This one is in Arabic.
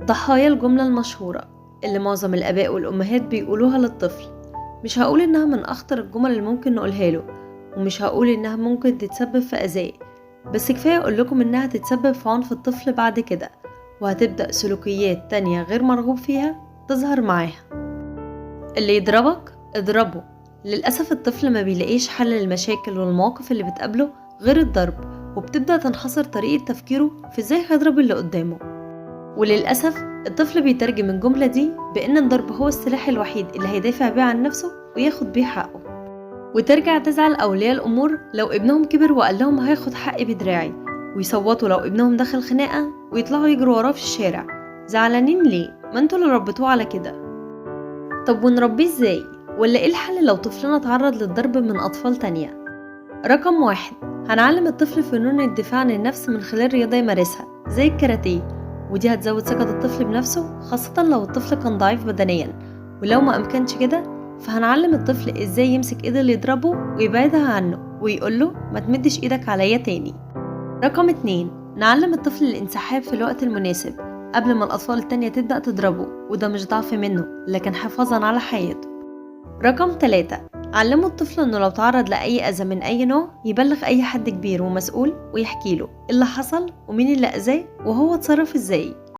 ضحايا الجملة المشهورة اللي معظم الآباء والأمهات بيقولوها للطفل. مش هقول إنها من أخطر الجمل اللي ممكن نقولها له، ومش هقول إنها ممكن تتسبب في أذاه، بس كفاية أقولكم إنها تتسبب في عنف الطفل بعد كده، وهتبدأ سلوكيات تانية غير مرغوب فيها تظهر معاها. اللي يضربك اضربه. للأسف الطفل ما بيلاقيش حل للمشاكل والمواقف اللي بتقابله غير الضرب، وبتبدأ تنحصر طريقة تفكيره في ازاي هيضرب اللي قدامه. وللأسف الطفل بيترجم الجملة دي بأن الضرب هو السلاح الوحيد اللي هيدافع بيه عن نفسه وياخد بيه حقه. وترجع تزعل أولياء الأمور لو ابنهم كبر وقال لهم هياخد حقي بدراعي، ويصوتوا لو ابنهم دخل خناقة ويطلعوا يجروا وراه في الشارع. زعلانين ليه؟ ما انتوا اللي ربيتوه على كده. طب ونربيه ازاي؟ ولا ايه الحل لو طفلنا اتعرض للضرب من أطفال تانية؟ رقم 1، هنعلم الطفل فنون الدفاع عن النفس من خلال رياضة يمارسها زي الكاراتيه، ودي هتزود ثقة الطفل بنفسه، خاصة لو الطفل كان ضعيف بدنيا. ولو ما أمكنش كده فهنعلم الطفل ازاي يمسك ايد اللي يضربه ويبعدها عنه ويقوله ما تمدش ايدك عليا تاني. رقم 2، نعلم الطفل الانسحاب في الوقت المناسب قبل ما الأطفال التانية تبدأ تضربه، وده مش ضعف منه لكن حفاظا على حياته. رقم 3، علموا الطفل انه لو تعرض لأي أذى من أي نوع يبلغ أي حد كبير ومسؤول ويحكي له اللي حصل ومين اللي أذاه وهو اتصرف ازاي.